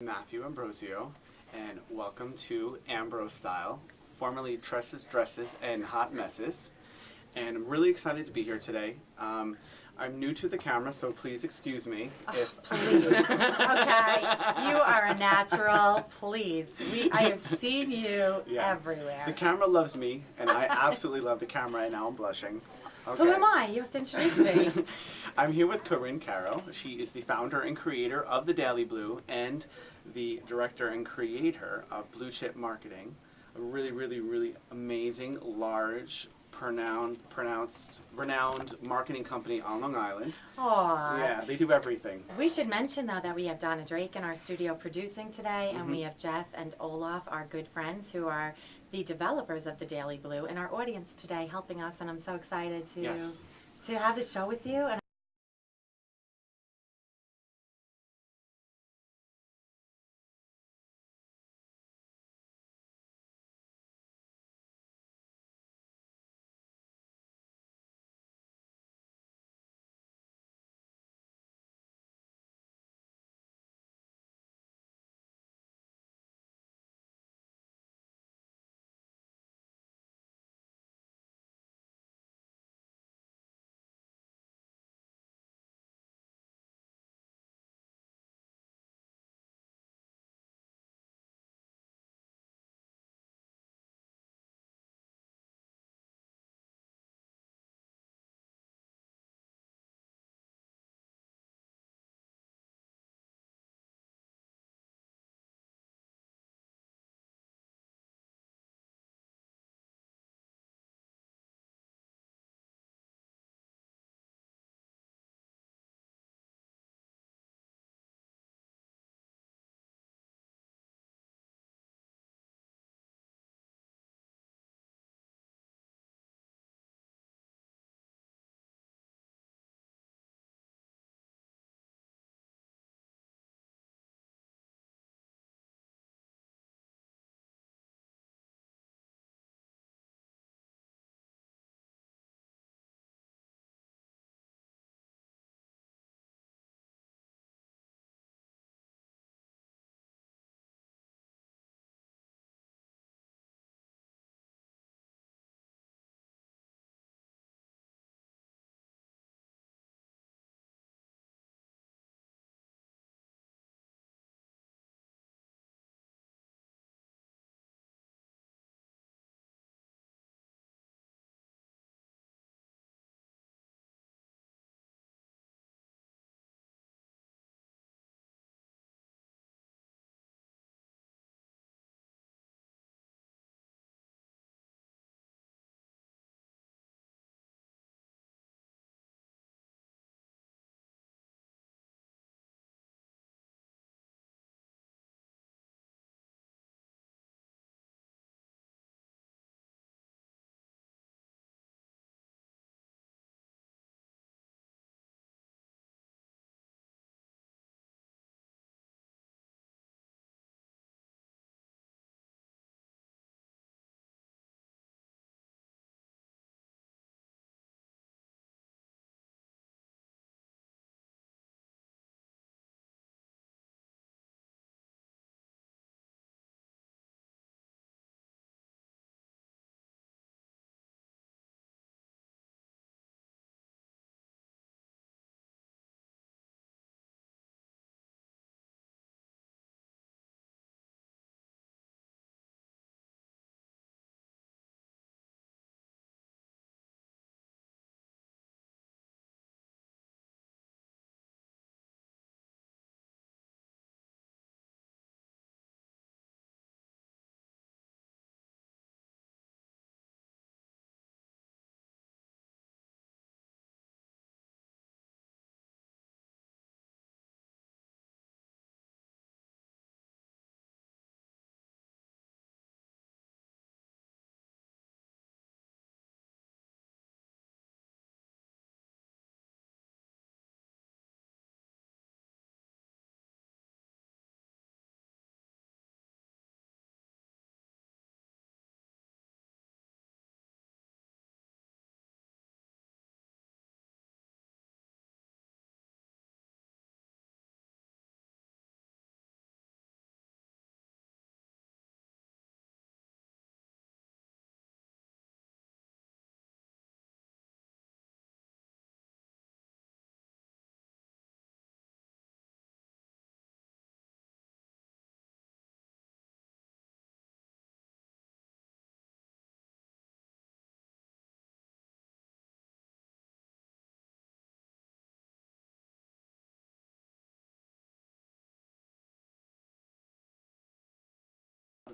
Matthew Ambrosio, and welcome to Ambrose Style, formerly Tresses, Dresses, and Hot Messes. And I'm really excited to be here today. I'm new to the camera, so please excuse me if... Please. Okay, you are a natural. Please. I have seen you everywhere. The camera loves me, and I absolutely love the camera, and now I'm blushing. Okay. Who am I? You have to introduce me. I'm here with Corinne Caro. She is the founder and creator of the Daily Blue and the director and creator of Blue Chip Marketing, a really amazing, large, renowned marketing company on Long Island. Aww. Yeah, they do everything. We should mention, though, that we have Donna Drake in our studio producing today, and we have Jeff and Olaf, our good friends, who are the developers of the Daily Blue, in our audience today helping us, and I'm so excited to have the show with you. And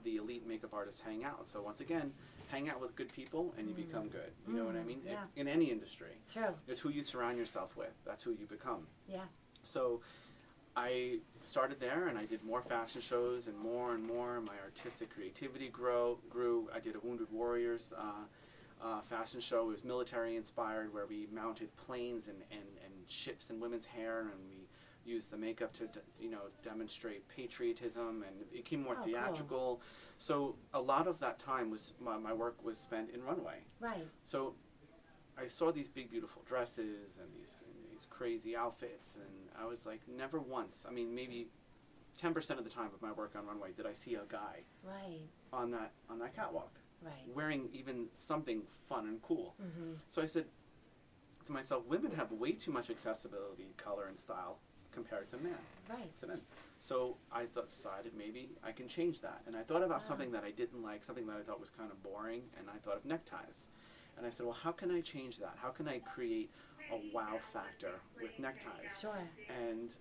the elite makeup artists hang out. So once again, hang out with good people and you become good. You know what I mean? Yeah. In any industry. True. It's who you surround yourself with. That's who you become. Yeah. So I started there and I did more fashion shows and more. My artistic creativity grew. I did a Wounded Warriors fashion show. It was military inspired, where we mounted planes and ships in women's hair, and we used the makeup to demonstrate patriotism, and it became more theatrical. Cool. So a lot of that time was my work was spent in runway. Right. So I saw these big beautiful dresses and these crazy outfits, and I was like, never once, I mean maybe 10% of the time of my work on runway did I see a guy on that catwalk. Right. Wearing even something fun and cool. Mm-hmm. So I said to myself, women have way too much accessibility, color, and style compared to men. Right. To men. So I decided maybe I can change that. And I thought about something that I didn't like, something that I thought was kind of boring, and I thought of neckties. And I said, well, how can I change that? How can I create a wow factor with neckties? Sure. And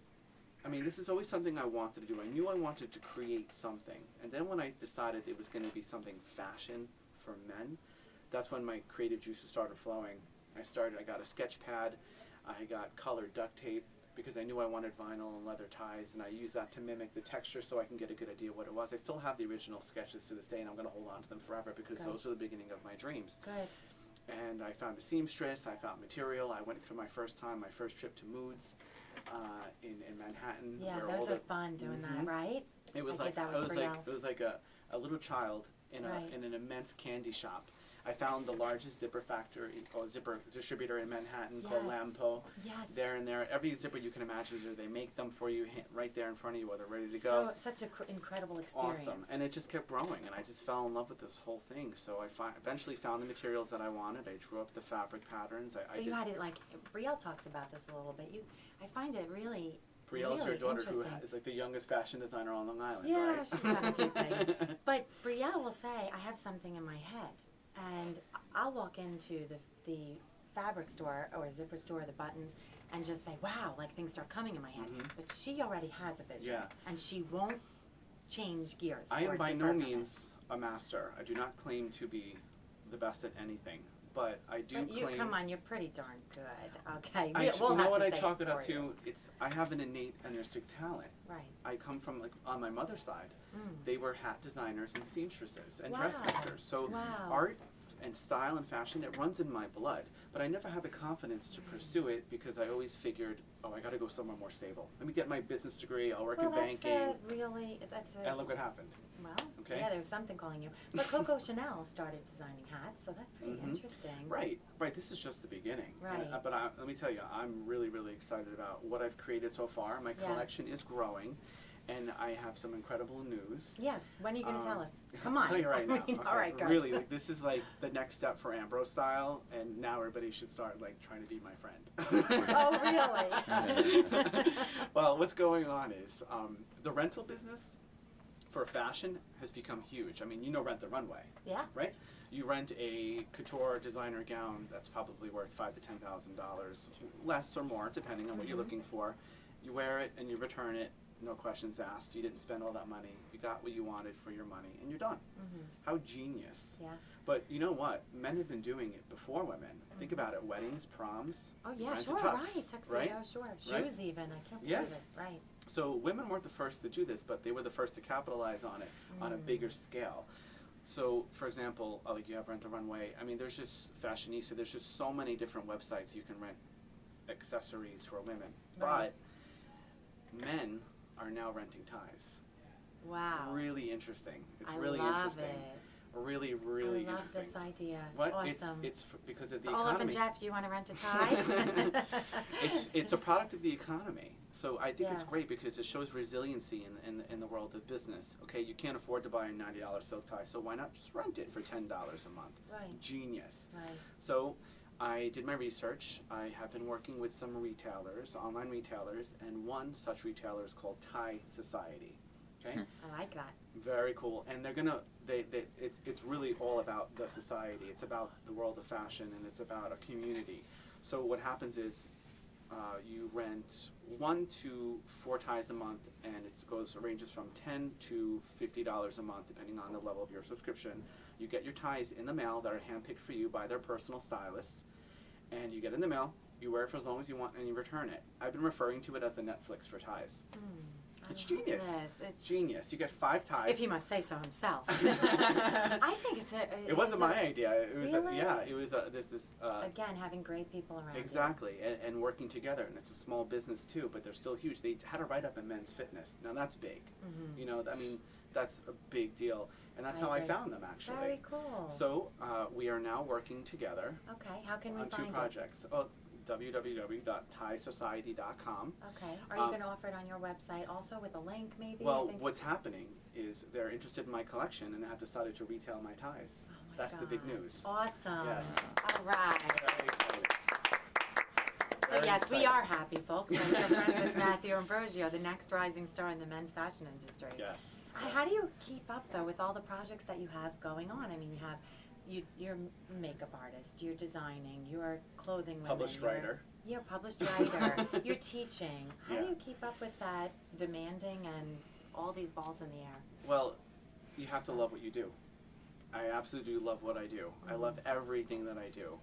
I mean, this is always something I wanted to do. I knew I wanted to create something. And then when I decided it was going to be something fashion for men, that's when my creative juices started flowing. I got a sketch pad, I got colored duct tape, because I knew I wanted vinyl and leather ties, and I used that to mimic the texture so I can get a good idea of what it was. I still have the original sketches to this day, and I'm going to hold on to them forever, because those were the beginning of my dreams. Good. And I found a seamstress, I found material, I went for my first trip to Moods in Manhattan. Yeah, where those are fun doing that, right? It was like a little child in an immense candy shop. I found the largest zipper zipper distributor in Manhattan called Lampo. Yes. There and there, every zipper you can imagine, they make them for you right there in front of you while they're ready to go. So such an incredible experience. Awesome, and it just kept growing, and I just fell in love with this whole thing. So I eventually found the materials that I wanted. I drew up the fabric patterns. So you had it like Brielle talks about this a little bit. I find it really. Brielle is your daughter, who is like the youngest fashion designer on Long Island, right? Yeah, she's done a few things. But Brielle will say, I have something in my head. And I'll walk into the fabric store or zipper store, the buttons, and just say, wow, like things start coming in my head. Mm-hmm. But she already has a vision. Yeah. And she won't change gears. I am by no means a master. I do not claim to be the best at anything. But I do claim... Come on, you're pretty darn good. Okay, you know what I chalk it up to? I have an innate artistic talent. Right. I come from, on my mother's side, they were hat designers and seamstresses and dressmakers. So art and style and fashion, it runs in my blood. But I never had the confidence to pursue it, because I always figured, I got to go somewhere more stable. Let me get my business degree, I'll work in banking. And look what happened. Well, yeah, there was something calling you. But Coco Chanel started designing hats, so that's pretty interesting. Right. This is just the beginning. Right. But let me tell you, I'm really, really excited about what I've created so far. My collection is growing, and I have some incredible news. Yeah, when are you going to tell us? Come on. I'll tell you right now. Okay. All right, go. Really, this is like the next step for Ambrose style, and now everybody should start trying to be my friend. Oh, really? Well, what's going on is the rental business for fashion has become huge. I mean, Rent the Runway. Yeah. Right? You rent a couture designer gown that's probably worth $5,000 to $10,000, less or more, depending on what you're looking for. You wear it and you return it, no questions asked. You didn't spend all that money. You got what you wanted for your money, and you're done. How genius. Yeah. But you know what? Men have been doing it before women. Think about it. Weddings, proms. Oh, yeah, rent sure, a tux, right. Tuxedo, right? sure. Shoes Right? even. I can't believe it. Right. So women weren't the first to do this, but they were the first to capitalize on it on a bigger scale. So, for example, like you have Rent the Runway. I mean, there's just Fashionista. There's just so many different websites you can rent accessories for women. Right. But men are now renting ties. Wow. Really interesting. It's I really love interesting. It. Really, really I love interesting. this idea. What? Awesome. It's because of the Olaf economy. and Jeff, do you want to rent a tie? It's a product of the economy. So I think it's Yeah. great because it shows resiliency in the world of business. Okay, you can't afford to buy a $90 silk tie, so why not just rent it for $10 a month? Right. Genius. Right. So I did my research. I have been working with some retailers, online retailers, and one such retailer is called Tie Society. Okay? I like that. Very cool. And they're gonna it's really all about the society. It's about the world of fashion, and it's about a community. So what happens is you rent 1 to 4 ties a month, and ranges from $10 to $50 a month, depending on the level of your subscription. You get your ties in the mail that are handpicked for you by their personal stylist, and you get in the mail. You wear it for as long as you want, and you return it. I've been referring to it as the Netflix for ties. It's genius. It's genius. You get 5 ties. If he must say so himself. I think it wasn't my idea. It was really? It was again, having great people around. Exactly, and working together, and it's a small business too, but they're still huge. They had a write-up in Men's Fitness. Now that's big. You know, I mean, that's a big deal, and that's how I found them actually. Very cool. So we are now working together. Okay, how can we on find 2 projects. www.tiesociety.com. Okay. Are you going to offer it on your website also with a link maybe? Well, what's happening is they're interested in my collection and have decided to retail my ties. Oh my That's God. the big news. Awesome. Yes. All right. Very excited. So yes, we are happy, folks. And we're friends with Matthew Ambrosio, the next rising star in the men's fashion industry. Yes. How do you keep up though with all the projects that you have going on? I mean, you're a makeup artist, you're designing, you're clothing women. Published writer. You're a published writer. You're teaching. How do Yeah. you keep up with that demanding and all these balls in the air? Well, you have to love what you do. I absolutely do love what I do. I love everything that I do.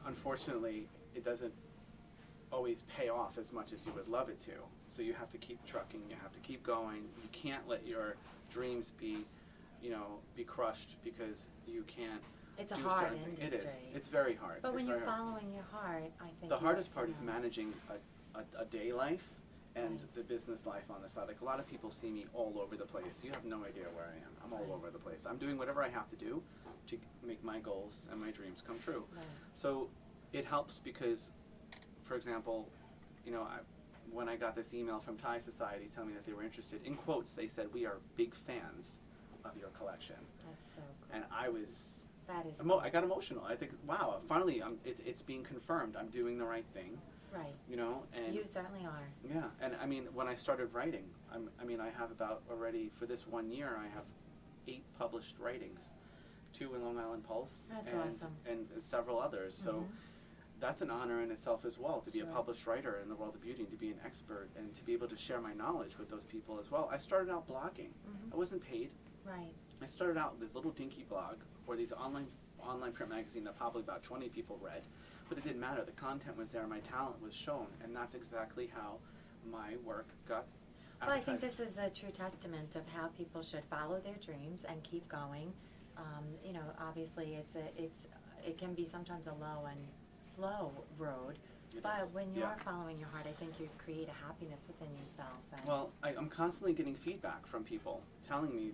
Unfortunately, it doesn't always pay off as much as you would love it to. So you have to keep trucking, you have to keep going. You can't let your dreams be crushed because you can't It's a do hard certain things. industry. It is. It's very hard. But when It's you're very hard. following your heart, I think The hardest part is you know. managing a day life and Right. the business life on the side. Like a lot of people see me all over the place. You have no idea where I am. I'm all Right. over the place. I'm doing whatever I have to do to make my goals and my dreams come true. Right. So it helps because, for example, when I got this email from Tie Society telling me that they were interested, in quotes they said, "We are big fans of your collection." That's so cool. And I was, That is I got emotional. I think, wow, finally it's being confirmed. I'm doing the right thing. right. And You certainly are. yeah, and I mean, when I started writing, I have about already, for this 1 year, I have 8 published writings, 2 in Long Island Pulse. That's and, awesome. And several others. So that's an honor in itself as well, to be a Sure. published writer in the world of beauty, and to be an expert, and to be able to share my knowledge with those people as well. I started out blogging. I wasn't paid. Right. I started out with this little dinky blog, or these online print magazine that probably about 20 people read, but it didn't matter. The content was there, my talent was shown, and that's exactly how my work got Well, I think advertised. this is a true testament of how people should follow their dreams and keep going. Obviously, it can be sometimes a low and slow road, It but is, when you yeah. are following your heart, I think you create a happiness within yourself. And Well, I'm constantly getting feedback from people telling me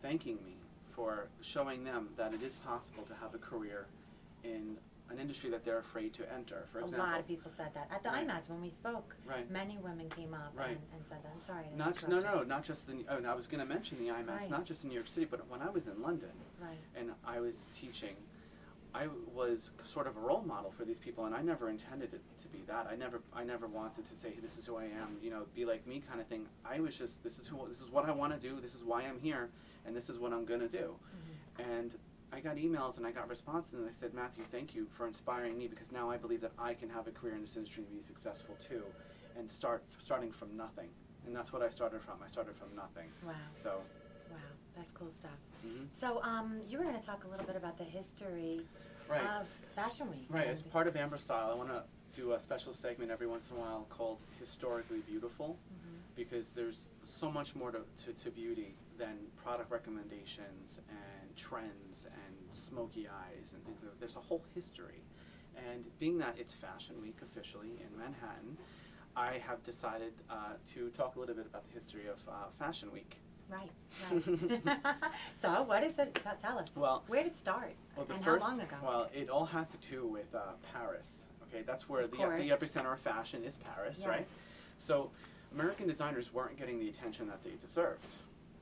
thanking me for showing them that it is possible to have a career in an industry that they're afraid to enter. For example, a lot of people said that. At the Right. IMATS, when we spoke, Right. many women came up Right. and said that. I'm sorry. to not interrupt not just and I was going to mention the IMAX, Right. not just in New York City, but when I was in London you. Right. and I was teaching, I was sort of a role model for these people, and I never intended it to be that. I never wanted to say, this is who I am, be like me kind of thing. I was just, this is what I want to do, this is why I'm here, and this is what I'm going to do. And I got emails and I got responses, and I said, Matthew, thank you for inspiring me, because now I believe that I can have a career in this industry and be successful too, and starting from nothing. And that's what I started from. I started from nothing. Wow. So. Wow, that's cool stuff. Mhm. So, you were going to talk a little bit about the history Right. of Fashion Week. Right, and- as part of Amber Style, I want to do a special segment every once in a while called Historically Beautiful, because there's so much more to beauty than product recommendations and trends and smoky eyes and things like that. There's a whole history. And being that it's Fashion Week officially in Manhattan, I have decided to talk a little bit about the history of Fashion Week. Right, right. So, what is it? Tell us. Well, where did it start? Well, and how long ago? Well, it all had to do with Paris. Okay, that's where Of the course. epicenter of fashion is Paris, right? Yes. So American designers weren't getting the attention that they deserved.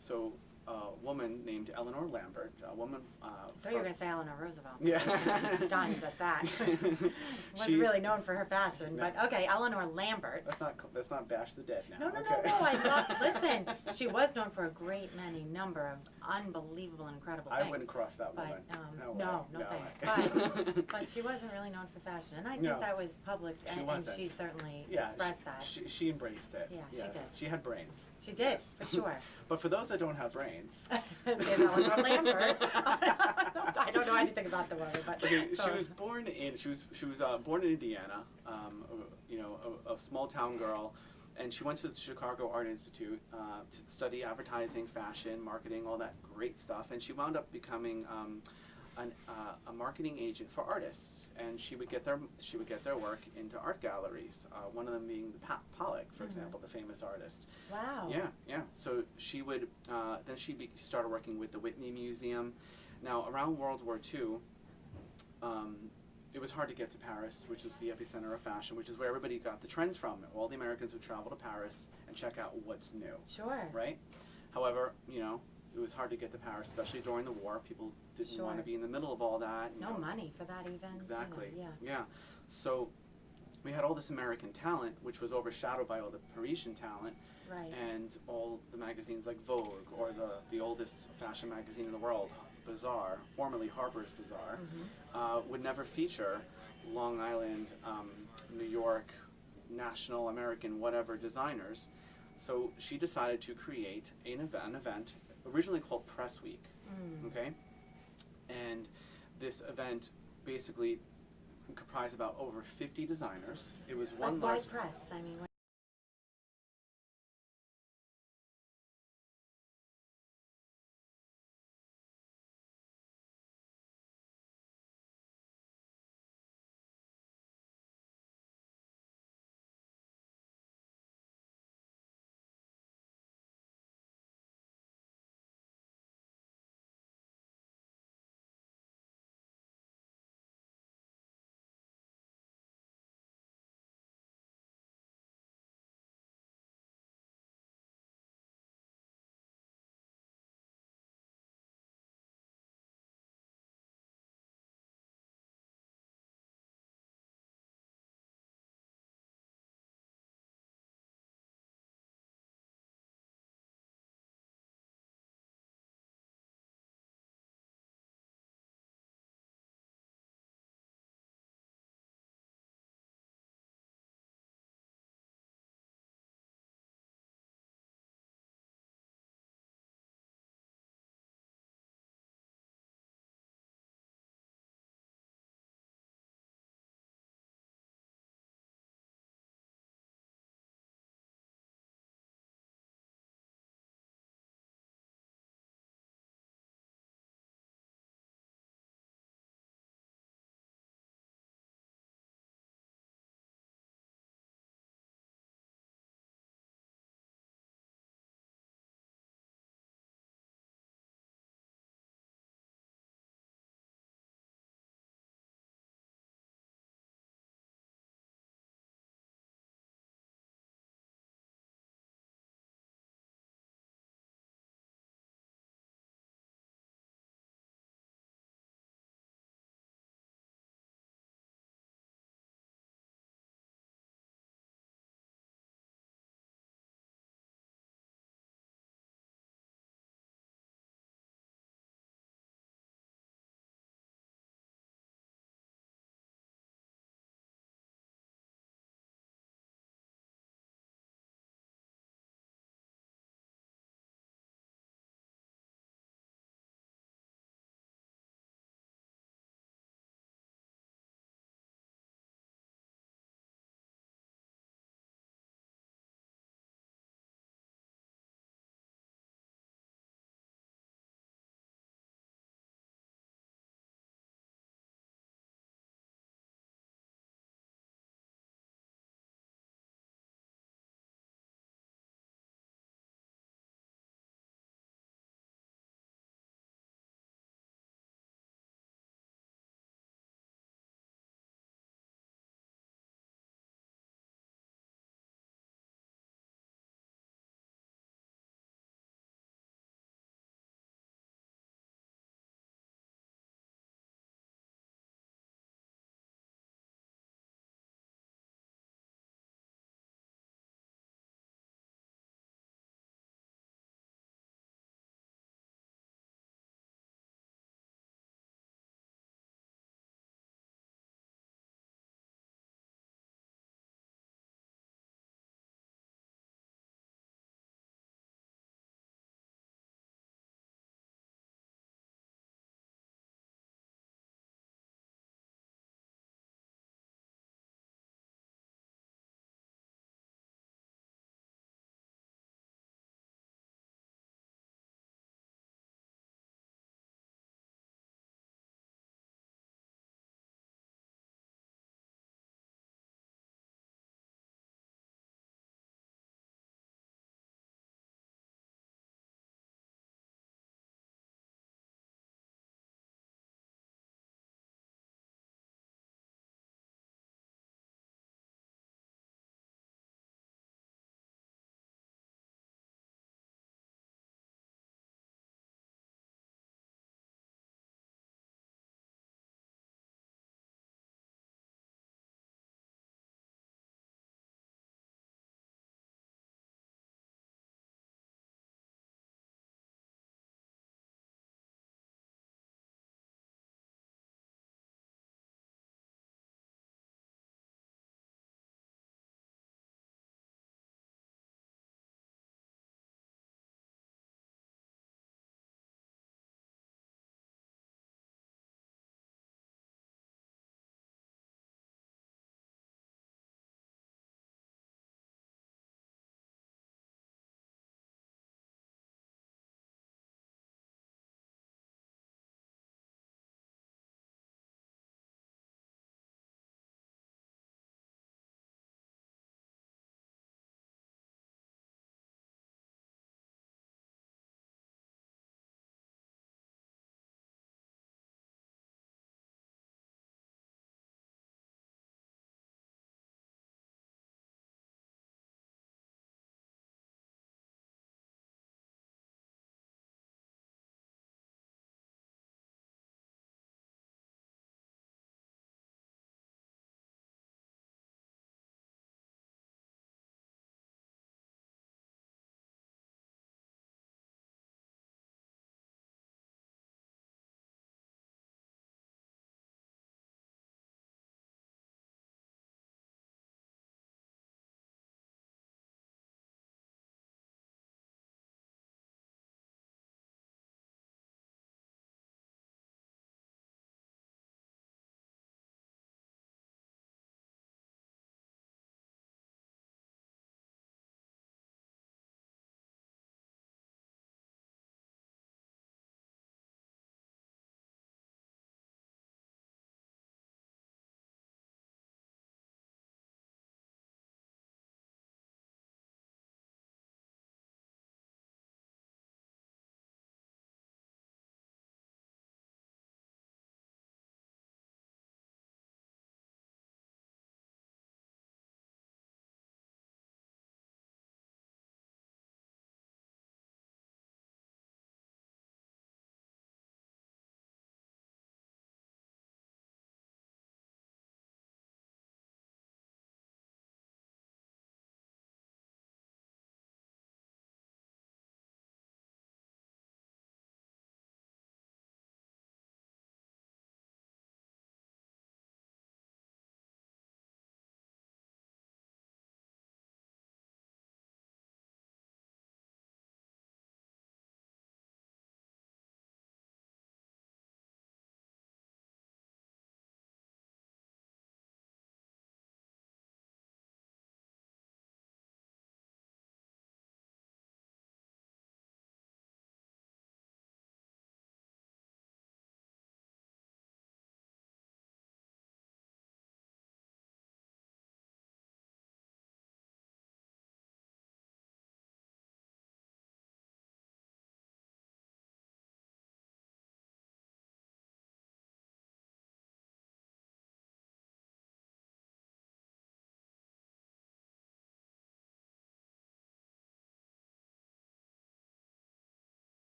So a woman named Eleanor Lambert, a woman. I thought you were going to say Eleanor Roosevelt. Yeah. I was gonna be stunned at that. Wasn't She- really known for her fashion, No. but okay, Eleanor Lambert. Let's not bash the dead now. No, no, okay? no, no. I thought, listen, she was known for a great many number of unbelievable and incredible things. I wouldn't cross that But, woman. no way. thanks. But she wasn't really known for fashion, and I think No. that was public, She and wasn't. she certainly Yeah, expressed that. She embraced it. Yeah, she did. She had brains. She did, Yes. for sure. But for those that don't have brains, There's Eleanor Lambert. I don't know anything about the woman, but okay, so- she was born in born in Indiana, a small town girl, and she went to the Chicago Art Institute to study advertising, fashion, marketing, all that great stuff, and she wound up becoming a marketing agent for artists, and she would get their work into art galleries. One of them being Pollock, for example, the famous artist. Wow. Yeah. So she would then started working with the Whitney Museum. Now around World War II, it was hard to get to Paris, which was the epicenter of fashion, which is where everybody got the trends from. All the Americans would travel to Paris and check out what's new. Sure. Right? However, it was hard to get to Paris, especially during the war. People didn't want to Sure. be in the middle of all that. No money for that even. Exactly. Yeah. So we had all this American talent, which was overshadowed by all the Parisian talent, Right. and all the magazines like Vogue or the oldest fashion magazine in the world, Bazaar, formerly Harper's Bazaar, would never feature Long Island, New York, national American whatever designers. So she decided to create an event originally called Press Week. Okay, and this event basically comprised about over 50 designers. It was one Why large. press? I mean.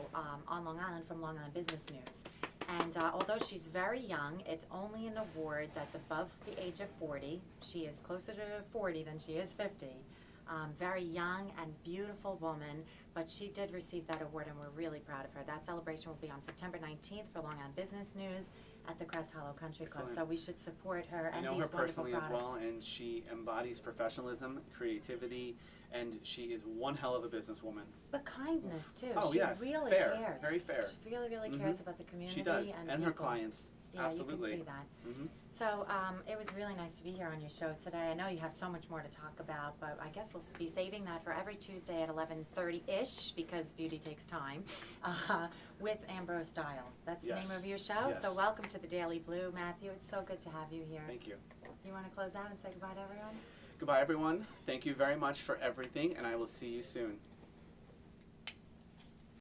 show on Long Island from Long Island Business News. And although she's very young, it's only an award that's above the age of 40. She is closer to 40 than she is 50. Very young and beautiful woman, but she did receive that award and we're really proud of her. That celebration will be on September 19th for Long Island Business News at the Crest Hollow Country Club. Excellent. So we should support her and I know these her wonderful personally products. as well, and she embodies professionalism, creativity, and she is one hell of a businesswoman. But kindness too. Oh, she yes, really fair, cares. very fair. She really cares about the community. She does, and her people. clients. Yeah, Absolutely. you can see that. Mhm. So it was really nice to be here on your show today. I know you have so much more to talk about, but I guess we'll be saving that for every Tuesday at 11:30-ish, because beauty takes time, with Ambrose Style. That's the Yes. name of your show. Yes. So welcome to the Daily Blue, Matthew. It's so good to have you here. Thank you. You want to close out and say goodbye to everyone? Goodbye, everyone. Thank you very much for everything, and I will see you soon.